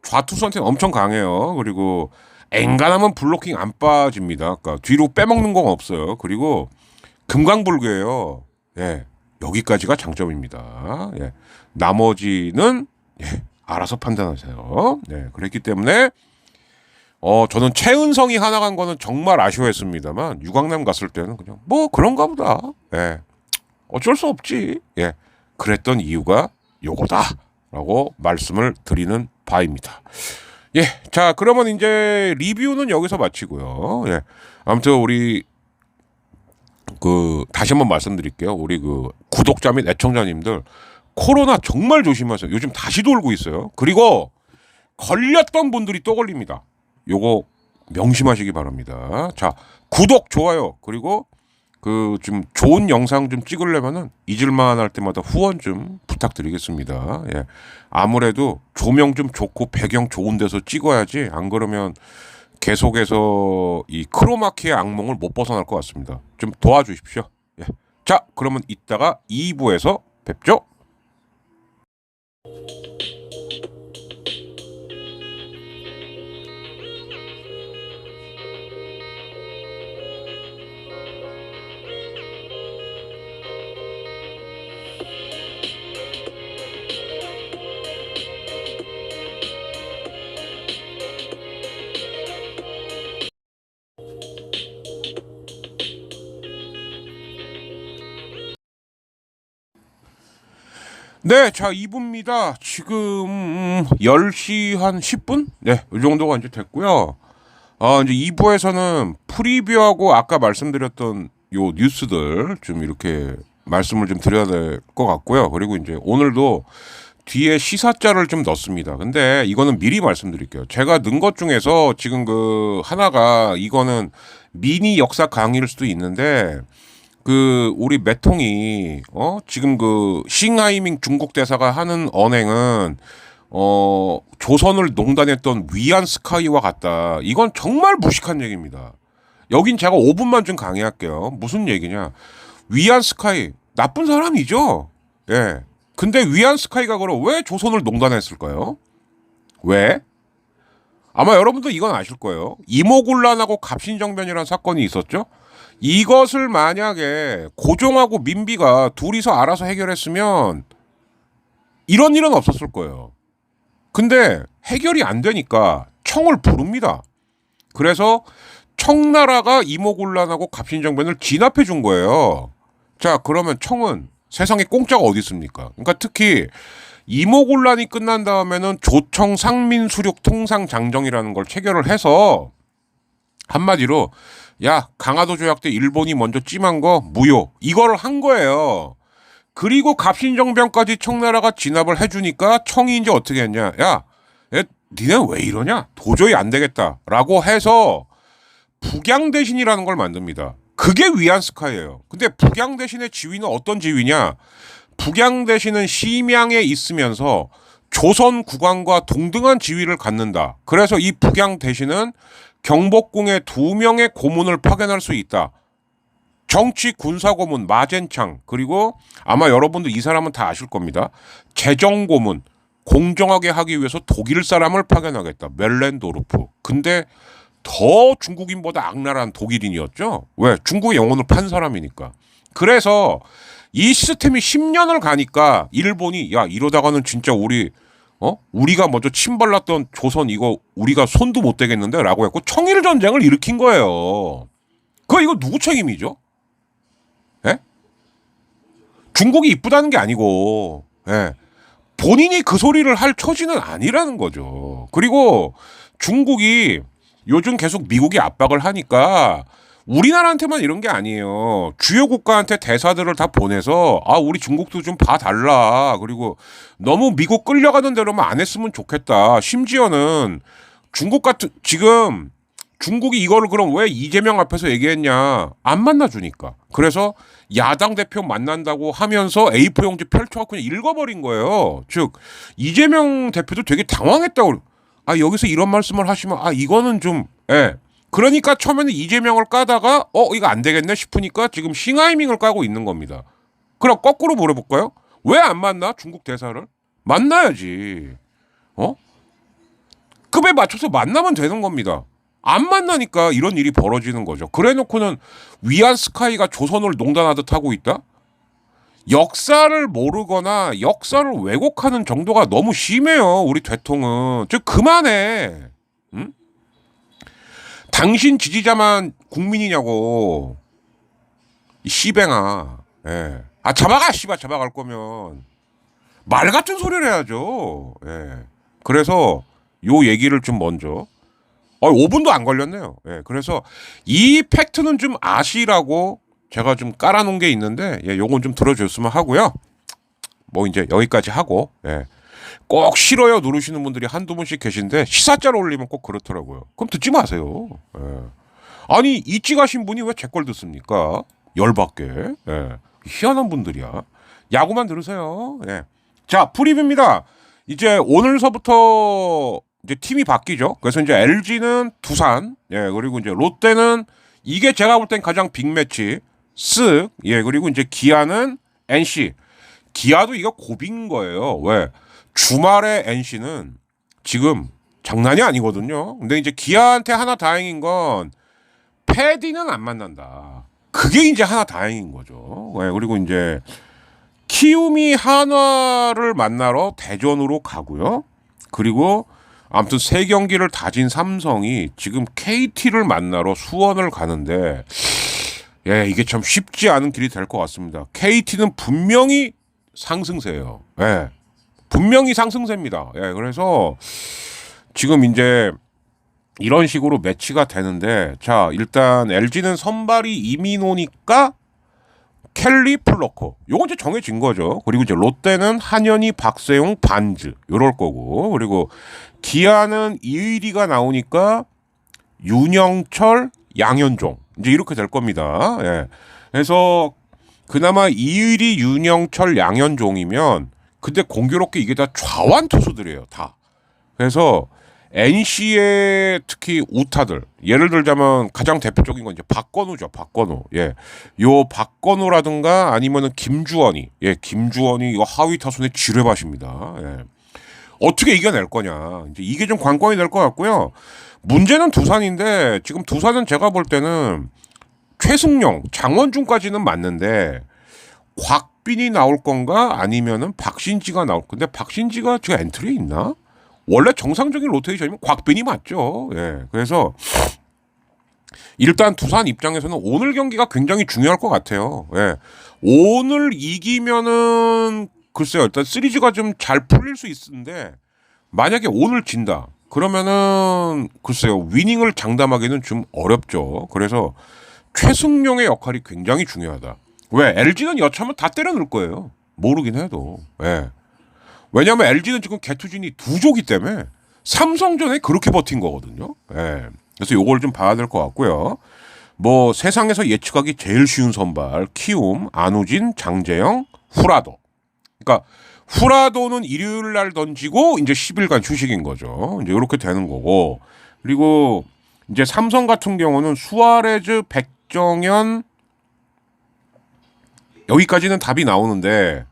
좌투수한테는 엄청 강해요. 그리고 앵간하면 블로킹 안 빠집니다. 그러니까 뒤로 빼먹는 건 없어요. 그리고 금강불교예요. 예. 여기까지가 장점입니다. 예. 나머지는 알아서 판단하세요. 네, 그랬기 때문에 저는 최은성이 하나 간 거는 정말 아쉬워했습니다만 유강남 갔을 때는 그냥 뭐 그런가 보다. 예, 어쩔 수 없지. 예, 그랬던 이유가 요거다라고 말씀을 드리는 바입니다. 예, 자 그러면 이제 리뷰는 여기서 마치고요. 예, 아무튼 우리 다시 한번 말씀드릴게요. 우리 구독자 및 애청자님들. 코로나 정말 조심하세요. 요즘 다시 돌고 있어요. 그리고 걸렸던 분들이 또 걸립니다. 요거 명심하시기 바랍니다. 자, 구독, 좋아요. 그리고 좀 좋은 영상 좀 찍으려면은 잊을만 할 때마다 후원 좀 부탁드리겠습니다. 예. 아무래도 조명 좀 좋고 배경 좋은 데서 찍어야지 안 그러면 계속해서 이 크로마키의 악몽을 못 벗어날 것 같습니다. 좀 도와주십시오. 예. 자, 그러면 이따가 2부에서 뵙죠. 네, 자, 2부입니다. 지금 10시 한 10분? 네, 이 정도가 이제 됐고요. 이제 2부에서는 프리뷰하고 아까 말씀드렸던 요 뉴스들 좀 이렇게 말씀을 좀 드려야 될 것 같고요. 그리고 이제 오늘도 뒤에 시사자를 좀 넣습니다. 근데 이거는 미리 말씀드릴게요. 제가 넣은 것 중에서 지금 그 하나가 이거는 미니 역사 강의일 수도 있는데 그 우리 매통이 지금 그 싱하이밍 중국 대사가 하는 언행은 조선을 농단했던 위안 스카이와 같다. 이건 정말 무식한 얘기입니다. 여긴 제가 5분만 좀 강의할게요. 무슨 얘기냐? 위안 스카이 나쁜 사람이죠. 예. 근데 위안 스카이가 그럼 왜 조선을 농단했을까요? 왜? 아마 여러분도 이건 아실 거예요. 이모군란하고 갑신정변이라는 사건이 있었죠. 이것을 만약에 고종하고 민비가 둘이서 알아서 해결했으면 이런 일은 없었을 거예요. 근데 해결이 안 되니까 청을 부릅니다. 그래서 청나라가 이모군란하고 갑신정변을 진압해 준 거예요. 자, 그러면 청은 세상에 공짜가 어디 있습니까? 그러니까 특히 이모군란이 끝난 다음에는 조청 상민 수륙 통상 장정이라는 걸 체결을 해서 한마디로 야, 강화도 조약 때 일본이 먼저 찜한 거 무효. 이거를 한 거예요. 그리고 갑신정변까지 청나라가 진압을 해주니까 청이 이제 어떻게 했냐. 야, 니네 왜 이러냐? 도저히 안 되겠다라고 해서 북양대신이라는 걸 만듭니다. 그게 위안스카이예요. 근데 북양대신의 지위는 어떤 지위냐? 북양대신은 심양에 있으면서 조선 국왕과 동등한 지위를 갖는다. 그래서 이 북양대신은 경복궁에 2명의 고문을 파견할 수 있다. 정치 군사고문 마젠창, 그리고 아마 여러분들 이 사람은 다 아실 겁니다. 재정고문, 공정하게 하기 위해서 독일 사람을 파견하겠다. 멜렌도르프. 근데 더 중국인보다 악랄한 독일인이었죠. 왜? 중국의 영혼을 판 사람이니까. 그래서 이 시스템이 10년을 가니까 일본이 야, 이러다가는 진짜 우리가 먼저 침발랐던 조선 이거 우리가 손도 못 대겠는데 라고 했고 청일전쟁을 일으킨 거예요. 이거 누구 책임이죠? 예? 중국이 이쁘다는 게 아니고, 예. 본인이 그 소리를 할 처지는 아니라는 거죠. 그리고 중국이 요즘 계속 미국이 압박을 하니까 우리나라한테만 이런 게 아니에요. 주요 국가한테 대사들을 다 보내서 우리 중국도 좀 봐달라. 그리고 너무 미국 끌려가는 대로만 안 했으면 좋겠다. 심지어는 지금 중국이 이거를 그럼 왜 이재명 앞에서 얘기했냐. 안 만나주니까. 그래서 야당 대표 만난다고 하면서 A4 용지 펼쳐갖고 그냥 읽어버린 거예요. 즉 이재명 대표도 되게 당황했다고. 여기서 이런 말씀을 하시면 이거는 좀 그러니까 처음에는 이재명을 까다가 이거 안 되겠네 싶으니까 지금 싱하이밍을 까고 있는 겁니다. 그럼 거꾸로 물어볼까요? 왜 안 만나? 중국 대사를? 만나야지. 급에 맞춰서 만나면 되는 겁니다. 안 만나니까 이런 일이 벌어지는 거죠. 그래놓고는 위안 스카이가 조선을 농단하듯 하고 있다? 역사를 모르거나 역사를 왜곡하는 정도가 너무 심해요. 우리 대통은. 즉 그만해. 응? 당신 지지자만 국민이냐고. 이 씨뱅아. 예. 잡아가 씨발 잡아갈 거면 말 같은 소리를 해야죠. 예. 그래서 요 얘기를 좀 먼저 5분도 안 걸렸네요. 예. 그래서 이 팩트는 좀 아시라고 제가 좀 깔아놓은 게 있는데 요건 좀 들어줬으면 하고요. 뭐 이제 여기까지 하고 꼭 싫어요 누르시는 분들이 한두 분씩 계신데 시사자를 올리면 꼭 그렇더라고요. 그럼 듣지 마세요. 아니 이찌 가신 분이 왜 제 걸 듣습니까? 열받게. 희한한 분들이야. 야구만 들으세요. 자, 프리뷰입니다. 이제 오늘서부터 이제 팀이 바뀌죠. 그래서 이제 LG는 두산, 그리고 이제 롯데는 이게 제가 볼 땐 가장 빅매치 쓱, 그리고 이제 기아는 NC. 기아도 이거 고비인 거예요. 왜? 주말에 NC는 지금 장난이 아니거든요. 근데 이제 기아한테 하나 다행인 건 패디는 안 만난다. 그게 이제 하나 다행인 거죠. 그리고 이제 키움이 한화를 만나러 대전으로 가고요. 그리고 아무튼 3경기를 다진 삼성이 지금 KT를 만나러 수원을 가는데 이게 참 쉽지 않은 길이 될 것 같습니다. KT는 분명히 상승세예요. 예. 분명히 상승세입니다. 예. 그래서 지금 이제 이런 식으로 매치가 되는데, 자, 일단 LG는 선발이 이민호니까 켈리 플러커. 요건 이제 정해진 거죠. 그리고 이제 롯데는 한현희, 박세용, 반즈. 요럴 거고. 그리고 기아는 이의리가 나오니까 윤영철, 양현종. 이제 이렇게 될 겁니다. 예. 그래서 그나마 이의리, 윤영철, 양현종이면 근데 공교롭게 이게 다 좌완 투수들이에요. 다. 그래서 NC의 특히 우타들, 예를 들자면 가장 대표적인 건 이제 박건우죠. 박건우. 예. 요 박건우라든가 아니면은 김주원이. 예, 김주원이 이거 하위 타선의 지뢰밭입니다. 예. 어떻게 이겨낼 거냐. 이제 이게 좀 관건이 될 것 같고요. 문제는 두산인데 지금 두산은 제가 볼 때는 최승용, 장원준까지는 맞는데 곽빈이 나올 건가 아니면은 박신지가 나올 건데 박신지가 지금 엔트리에 있나? 원래 정상적인 로테이션이면 곽빈이 맞죠. 예. 그래서 일단 두산 입장에서는 오늘 경기가 굉장히 중요할 것 같아요. 예. 오늘 이기면은 글쎄요. 일단 시리즈가 좀 잘 풀릴 수 있는데 만약에 오늘 진다. 그러면은 글쎄요. 위닝을 장담하기는 좀 어렵죠. 그래서 최승용의 역할이 굉장히 중요하다. 왜? LG는 여차하면 다 때려 넣을 거예요. 모르긴 해도. 예. 왜냐하면 LG는 지금 개투진이 두 조기 때문에 삼성전에 그렇게 버틴 거거든요. 예. 그래서 요걸 좀 봐야 될 것 같고요. 뭐 세상에서 예측하기 제일 쉬운 선발 키움, 안우진, 장재영, 후라도. 그러니까 후라도는 일요일 날 던지고 이제 10일간 휴식인 거죠. 이제 이렇게 되는 거고. 그리고 이제 삼성 같은 경우는 수아레즈, 백정현 여기까지는 답이 나오는데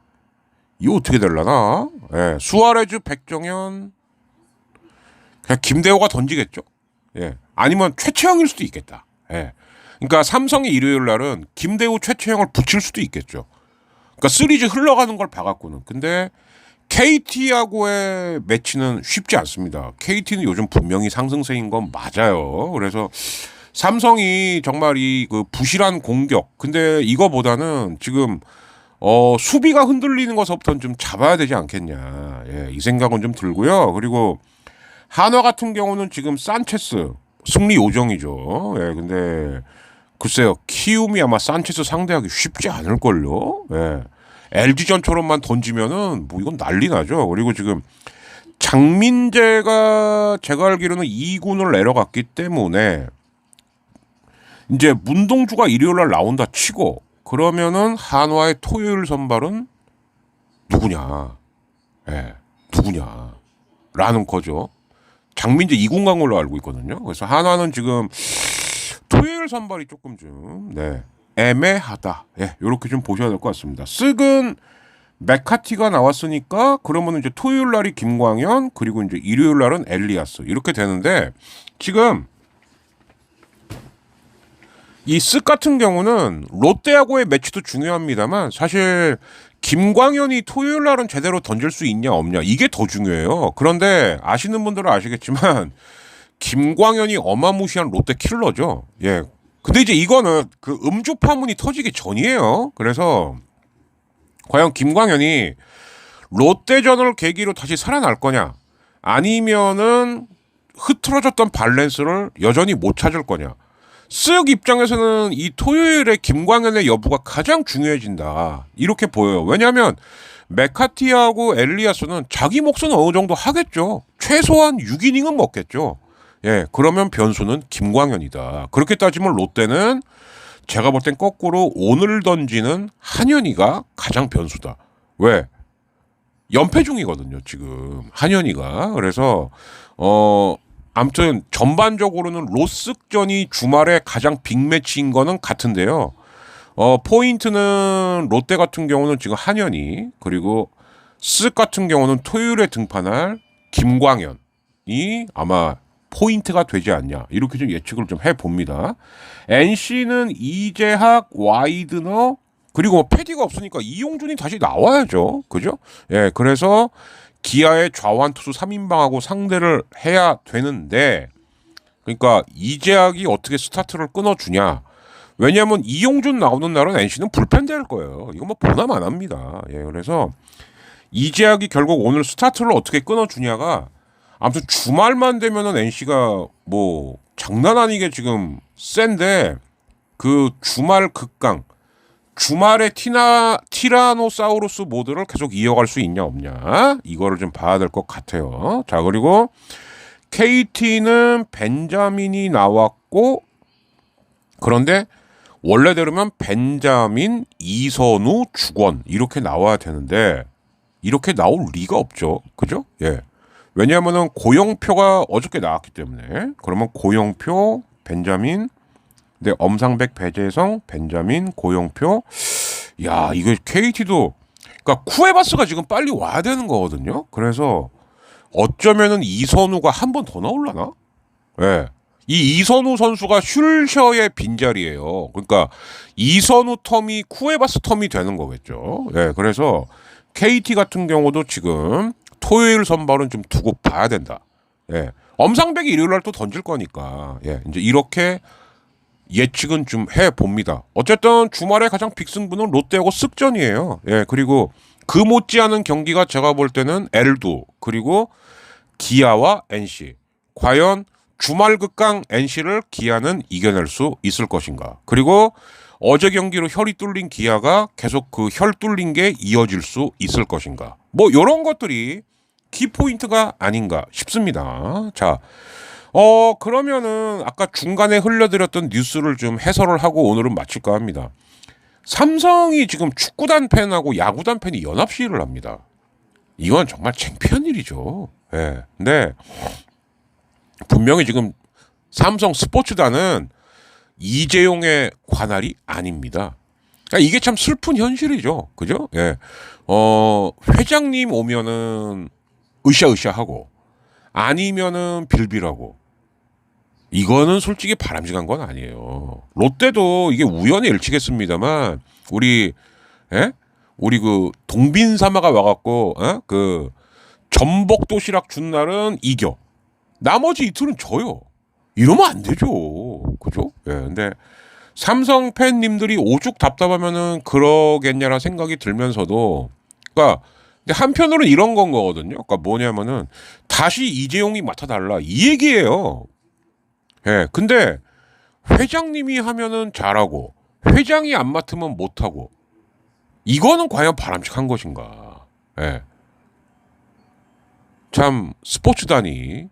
이거 어떻게 되려나? 예, 수아레즈, 백정현 그냥 김대호가 던지겠죠. 예, 아니면 최채영일 수도 있겠다. 예, 그러니까 삼성이 일요일 날은 김대호, 최채영을 붙일 수도 있겠죠. 그러니까 시리즈 흘러가는 걸 봐갖고는. 근데 KT하고의 매치는 쉽지 않습니다. KT는 요즘 분명히 상승세인 건 맞아요. 그래서 삼성이 정말 이 그 부실한 공격. 근데 이거보다는 지금 수비가 흔들리는 것부터는 좀 잡아야 되지 않겠냐. 예, 이 생각은 좀 들고요. 그리고 한화 같은 경우는 지금 산체스 승리 요정이죠. 예, 근데 글쎄요. 키움이 아마 산체스 상대하기 쉽지 않을걸요. 예. LG전처럼만 던지면은 뭐 이건 난리 나죠. 그리고 지금 장민재가 제가 알기로는 2군을 내려갔기 때문에 이제 문동주가 일요일 날 나온다 치고 그러면은 한화의 토요일 선발은 누구냐? 예, 누구냐? 라는 거죠. 장민재 2군 간 걸로 알고 있거든요. 그래서 한화는 지금 토요일 선발이 조금 좀 애매하다. 예, 요렇게 좀 보셔야 될 것 같습니다. 쓱은 메카티가 나왔으니까 그러면 이제 토요일 날이 김광현 그리고 이제 일요일 날은 엘리아스 이렇게 되는데 지금 이 쓱 같은 경우는 롯데하고의 매치도 중요합니다만 사실 김광현이 토요일 날은 제대로 던질 수 있냐 없냐 이게 더 중요해요. 그런데 아시는 분들은 아시겠지만 김광현이 어마무시한 롯데 킬러죠. 예. 근데 이제 이거는 그 음주 파문이 터지기 전이에요. 그래서 과연 김광현이 롯데전을 계기로 다시 살아날 거냐 아니면은 흐트러졌던 밸런스를 여전히 못 찾을 거냐. 쓱 입장에서는 이 토요일에 김광현의 여부가 가장 중요해진다. 이렇게 보여요. 왜냐하면 메카티하고 엘리아스는 자기 몫은 어느 정도 하겠죠. 최소한 6이닝은 먹겠죠. 예, 그러면 변수는 김광현이다. 그렇게 따지면 롯데는 제가 볼 땐 거꾸로 오늘 던지는 한현희가 가장 변수다. 왜? 연패 중이거든요, 지금. 한현희가. 그래서 아무튼 전반적으로는 로스전이 주말에 가장 빅매치인 거는 같은데요. 포인트는 롯데 같은 경우는 지금 한현희 그리고 쓱 같은 경우는 토요일에 등판할 김광현이 아마 포인트가 되지 않냐 이렇게 좀 예측을 좀 해봅니다. NC는 이재학, 와이드너 그리고 뭐 패디가 없으니까 이용준이 다시 나와야죠. 그죠? 예, 그래서 기아의 좌완 투수 3인방하고 상대를 해야 되는데 그러니까 이재학이 어떻게 스타트를 끊어주냐 왜냐하면 이용준 나오는 날은 NC는 불펜될 거예요. 이거 뭐 보남 안 합니다. 예, 그래서 이재학이 결국 오늘 스타트를 어떻게 끊어주냐가 아무튼 주말만 되면은 NC가 뭐 장난 아니게 지금 센데 그 주말 극강 주말에 티라노사우루스 모드를 계속 이어갈 수 있냐 없냐 이거를 좀 봐야 될 것 같아요. 자 그리고 KT는 벤자민이 나왔고 그런데 원래대로면 벤자민, 이선우, 주권 이렇게 나와야 되는데 이렇게 나올 리가 없죠. 그죠? 예. 왜냐하면은 고영표가 어저께 나왔기 때문에 그러면 고영표, 벤자민, 근데 엄상백, 배재성, 벤자민, 고영표. 야, 이거 KT도 그러니까 쿠에바스가 지금 빨리 와야 되는 거거든요. 그래서 어쩌면은 이선우가 한 번 더 나올라나? 예. 이 이선우 선수가 슐셔의 빈자리예요. 그러니까 이선우 텀이 쿠에바스 텀이 되는 거겠죠. 예. 그래서 KT 같은 경우도 지금 토요일 선발은 좀 두고 봐야 된다. 예. 엄상백이 일요일 날 또 던질 거니까. 예. 이제 이렇게 예측은 좀 해 봅니다. 어쨌든 주말에 가장 빅승부는 롯데하고 쓱전이에요. 예. 그리고 그 못지않은 경기가 제가 볼 때는 L도 그리고 기아와 NC. 과연 주말 극강 NC를 기아는 이겨낼 수 있을 것인가. 그리고 어제 경기로 혈이 뚫린 기아가 계속 그 혈 뚫린 게 이어질 수 있을 것인가. 뭐 이런 것들이 키포인트가 아닌가 싶습니다. 자, 그러면은 아까 중간에 흘려드렸던 뉴스를 좀 해설을 하고 오늘은 마칠까 합니다. 삼성이 지금 축구단 팬하고 야구단 팬이 연합 시위를 합니다. 이건 정말 창피한 일이죠. 예. 근데 분명히 지금 삼성 스포츠단은 이재용의 관할이 아닙니다. 그러니까 이게 참 슬픈 현실이죠. 그죠? 예. 회장님 오면은 으쌰으쌰하고 아니면은 빌빌하고 이거는 솔직히 바람직한 건 아니에요. 롯데도 이게 우연의 일치겠습니다만 우리 그 동빈사마가 와갖고 그 전복 도시락 준 날은 이겨. 나머지 이틀은 져요. 이러면 안 되죠. 그죠? 예. 근데 삼성 팬님들이 오죽 답답하면은 그러겠냐라는 생각이 들면서도 그러니까 한편으로는 이런 건 거거든요. 그러니까 뭐냐면은 다시 이재용이 맡아달라 이 얘기예요. 예. 근데 회장님이 하면은 잘하고 회장이 안 맡으면 못하고 이거는 과연 바람직한 것인가. 예. 참 스포츠단이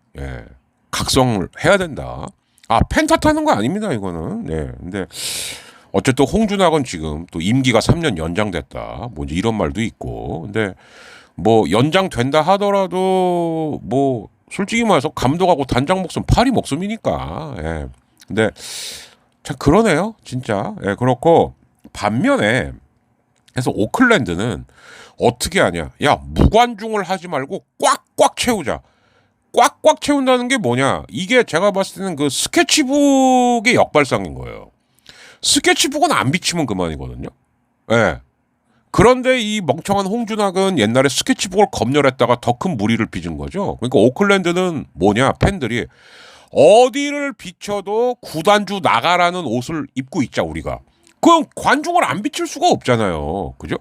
각성을 해야 된다. 팬 탓하는 거 아닙니다. 이거는. 네. 근데 어쨌든 홍준학은 지금 또 임기가 3년 연장됐다. 뭐 이제 이런 말도 있고. 근데 뭐 연장된다 하더라도 뭐 솔직히 말해서 감독하고 단장 목숨 파리 목숨이니까. 예. 근데 참 그러네요. 진짜. 예, 그렇고 반면에 그래서 오클랜드는 어떻게 하냐. 야, 무관중을 하지 말고 꽉꽉 채우자. 꽉꽉 채운다는 게 뭐냐. 이게 제가 봤을 때는 그 스케치북의 역발상인 거예요. 스케치북은 안 비치면 그만이거든요. 예. 그런데 이 멍청한 홍준학은 옛날에 스케치북을 검열했다가 더 큰 무리를 빚은 거죠. 그러니까 오클랜드는 뭐냐. 팬들이 어디를 비춰도 구단주 나가라는 옷을 입고 있자 우리가. 그럼 관중을 안 비칠 수가 없잖아요. 그죠?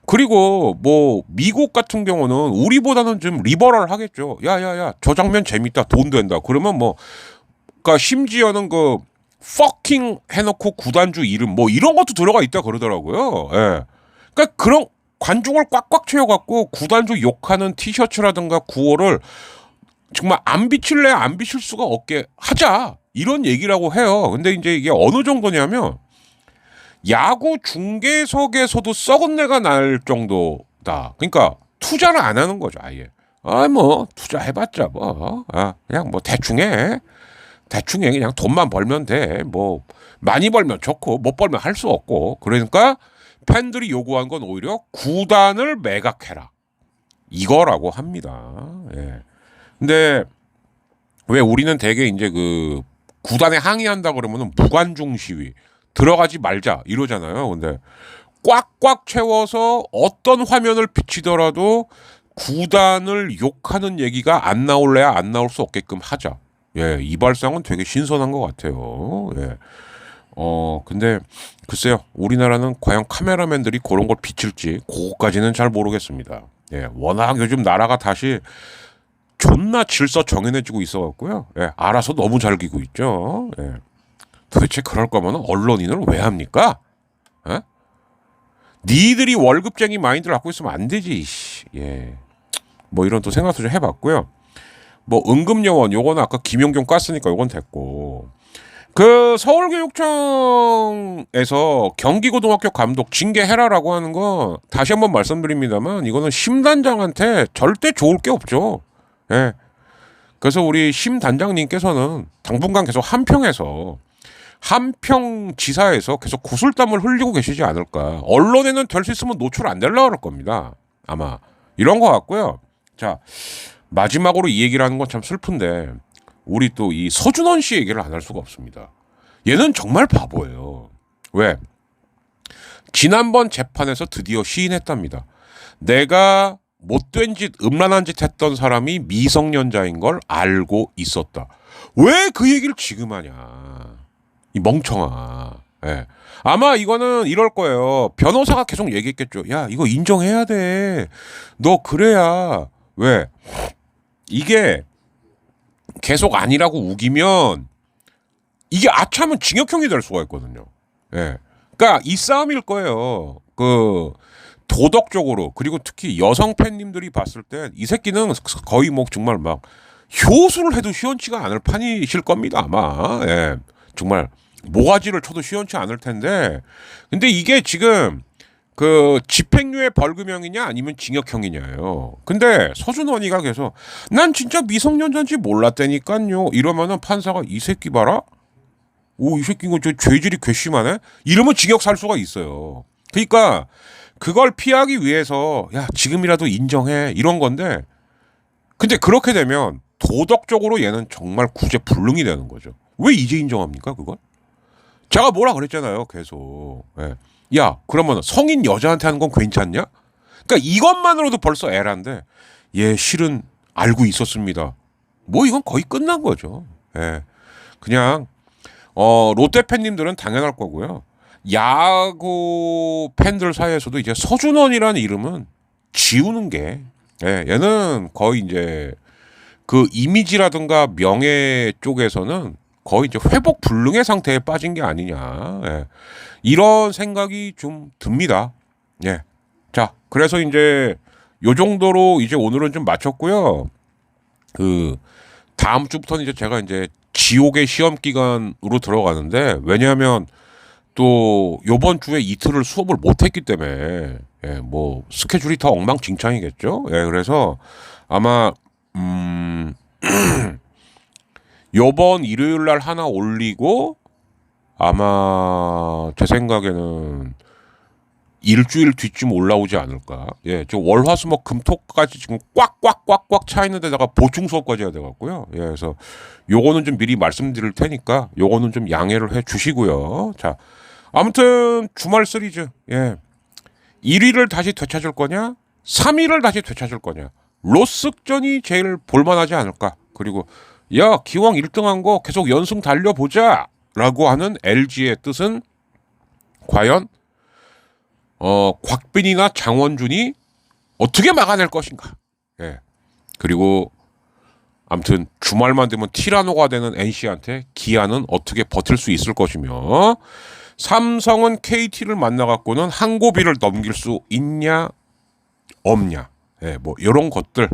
그리고 뭐 미국 같은 경우는 우리보다는 좀 리버럴 하겠죠. 야야야 저 장면 재밌다 돈 된다. 그러면 뭐 그러니까 심지어는 그 fucking 해놓고 구단주 이름 뭐 이런 것도 들어가 있다 그러더라고요. 예. 그러니까 그런 관중을 꽉꽉 채워갖고 구단주 욕하는 티셔츠라든가 구호를 정말 안 비칠래 안 비칠 수가 없게 하자 이런 얘기라고 해요. 근데 이제 이게 어느 정도냐면 야구 중계석에서도 썩은 내가 날 정도다. 그러니까 투자를 안 하는 거죠, 아예. 뭐 투자해봤자 뭐, 그냥 뭐 대충해 그냥 돈만 벌면 돼. 뭐 많이 벌면 좋고 못 벌면 할 수 없고. 그러니까 팬들이 요구한 건 오히려 구단을 매각해라 이거라고 합니다. 예. 근데 왜 우리는 되게 이제 그 구단에 항의한다 그러면은 무관중 시위. 들어가지 말자 이러잖아요. 근데 꽉꽉 채워서 어떤 화면을 비치더라도 구단을 욕하는 얘기가 안 나올래야 안 나올 수 없게끔 하자. 예, 이 발상은 되게 신선한 것 같아요. 예. 근데 글쎄요, 우리나라는 과연 카메라맨들이 그런 걸 비칠지 그거까지는 잘 모르겠습니다. 예, 워낙 요즘 나라가 다시 존나 질서 정연해지고 있어갖고요. 예, 알아서 너무 잘 기고 있죠. 예. 도대체 그럴 거면 언론인을 왜 합니까? 예? 니들이 월급쟁이 마인드를 갖고 있으면 안 되지. 이씨. 예. 뭐 이런 또 생각도 좀 해봤고요. 뭐 응급요원 요거는 아까 김용경 깠으니까 요건 됐고. 그 서울교육청에서 경기고등학교 감독 징계해라라고 하는 거 다시 한번 말씀드립니다만 이거는 심단장한테 절대 좋을 게 없죠. 예. 그래서 우리 심단장님께서는 당분간 계속 한평에서 한평 지사에서 계속 구슬땀을 흘리고 계시지 않을까. 언론에는 될 수 있으면 노출 안 되려고 할 겁니다. 아마 이런 거 같고요. 자, 마지막으로 이 얘기를 하는 건 참 슬픈데 우리 또 이 서준원 씨 얘기를 안 할 수가 없습니다. 얘는 정말 바보예요. 왜? 지난번 재판에서 드디어 시인했답니다. 내가 못된 짓, 음란한 짓 했던 사람이 미성년자인 걸 알고 있었다. 왜 그 얘기를 지금 하냐. 이 멍청아. 예. 아마 이거는 이럴 거예요. 변호사가 계속 얘기했겠죠. 야, 이거 인정해야 돼. 너 그래야. 왜? 이게 계속 아니라고 우기면 이게 아차하면 징역형이 될 수가 있거든요. 예. 그러니까 이 싸움일 거예요. 그 도덕적으로 그리고 특히 여성 팬님들이 봤을 때 이 새끼는 거의 뭐 정말 막 효수를 해도 시원치가 않을 판이실 겁니다 아마. 예. 정말 모가지를 쳐도 시원치 않을 텐데 근데 이게 지금 그 집행유예 벌금형이냐 아니면 징역형이냐예요. 근데 서준원이가 계속 난 진짜 미성년자인지 몰랐다니까요 이러면은 판사가 이 새끼 봐라. 오, 이 새끼 이거 저 죄질이 괘씸하네. 이러면 징역 살 수가 있어요. 그러니까 그걸 피하기 위해서 야 지금이라도 인정해 이런 건데 근데 그렇게 되면 도덕적으로 얘는 정말 구제불능이 되는 거죠. 왜 이제 인정합니까 그걸? 제가 뭐라 그랬잖아요 계속. 예. 야 그러면 성인 여자한테 하는 건 괜찮냐? 그러니까 이것만으로도 벌써 에란데 얘 실은 알고 있었습니다. 뭐 이건 거의 끝난 거죠. 예. 그냥 롯데 팬님들은 당연할 거고요. 야구 팬들 사이에서도 이제 서준원이라는 이름은 지우는 게 예, 얘는 거의 이제 그 이미지라든가 명예 쪽에서는 거의 이제 회복 불능의 상태에 빠진 게 아니냐. 예. 이런 생각이 좀 듭니다. 예. 자, 그래서 이제 요 정도로 이제 오늘은 좀 마쳤고요. 그 다음 주부터는 이제 제가 이제 지옥의 시험 기간으로 들어가는데 왜냐하면 또 요번 주에 이틀을 수업을 못 했기 때문에 예, 뭐 스케줄이 더 엉망진창이겠죠. 예, 그래서 아마 요번 일요일 날 하나 올리고 아마 제 생각에는 일주일 뒤쯤 올라오지 않을까. 예, 저 월화수목 금토까지 지금 꽉꽉꽉꽉 차 있는 데다가 보충 수업까지 해야 돼 갖고요. 예, 그래서 요거는 좀 미리 말씀드릴 테니까 요거는 좀 양해를 해 주시고요. 자, 아무튼 주말 시리즈. 예. 1위를 다시 되찾을 거냐? 3위를 다시 되찾을 거냐? 로스전이 제일 볼만하지 않을까? 그리고 야 기왕 1등한 거 계속 연승 달려보자 라고 하는 LG의 뜻은 과연 곽빈이나 장원준이 어떻게 막아낼 것인가? 예. 그리고 아무튼 주말만 되면 티라노가 되는 NC한테 기아는 어떻게 버틸 수 있을 것이며 삼성은 KT를 만나갖고는 한 고비를 넘길 수 있냐 없냐. 예, 뭐 이런 것들로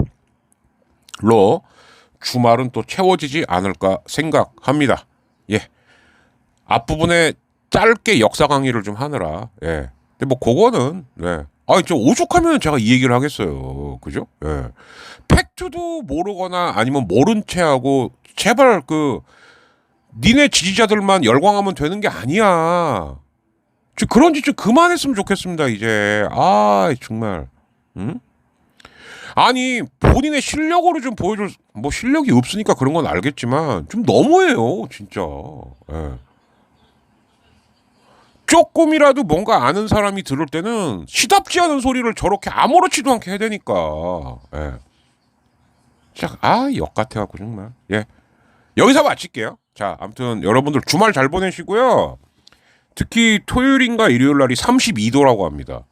주말은 또 채워지지 않을까 생각합니다. 예. 앞부분에 짧게 역사 강의를 좀 하느라 예. 근데 뭐 그거는 예. 저 오죽하면 제가 이 얘기를 하겠어요. 그죠? 예. 팩트도 모르거나 아니면 모른 채 하고 제발 그 니네 지지자들만 열광하면 되는 게 아니야. 그런 짓 좀 그만했으면 좋겠습니다. 이제 정말 응? 아니 본인의 실력으로 좀 보여줄 뭐 실력이 없으니까 그런 건 알겠지만 좀 너무해요 진짜. 예. 조금이라도 뭔가 아는 사람이 들을 때는 시답지 않은 소리를 저렇게 아무렇지도 않게 해야 되니까. 예. 진짜 역 같아갖고 정말. 예. 여기서 마칠게요. 자, 아무튼 여러분들 주말 잘 보내시고요. 특히 토요일인가 일요일 날이 32도라고 합니다.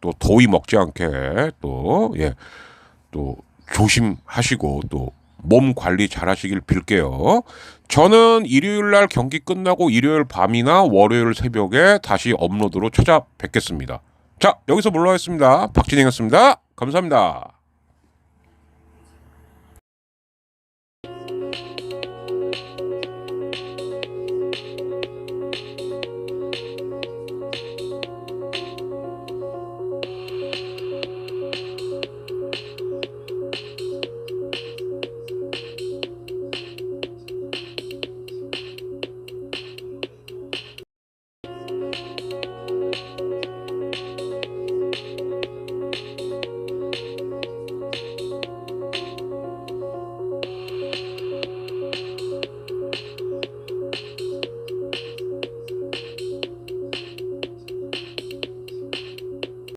또 더위 먹지 않게 또 조심하시고 또 몸 관리 잘 하시길 빌게요. 저는 일요일 날 경기 끝나고 일요일 밤이나 월요일 새벽에 다시 업로드로 찾아뵙겠습니다. 자, 여기서 물러가겠습니다. 박진행이었습니다. 감사합니다.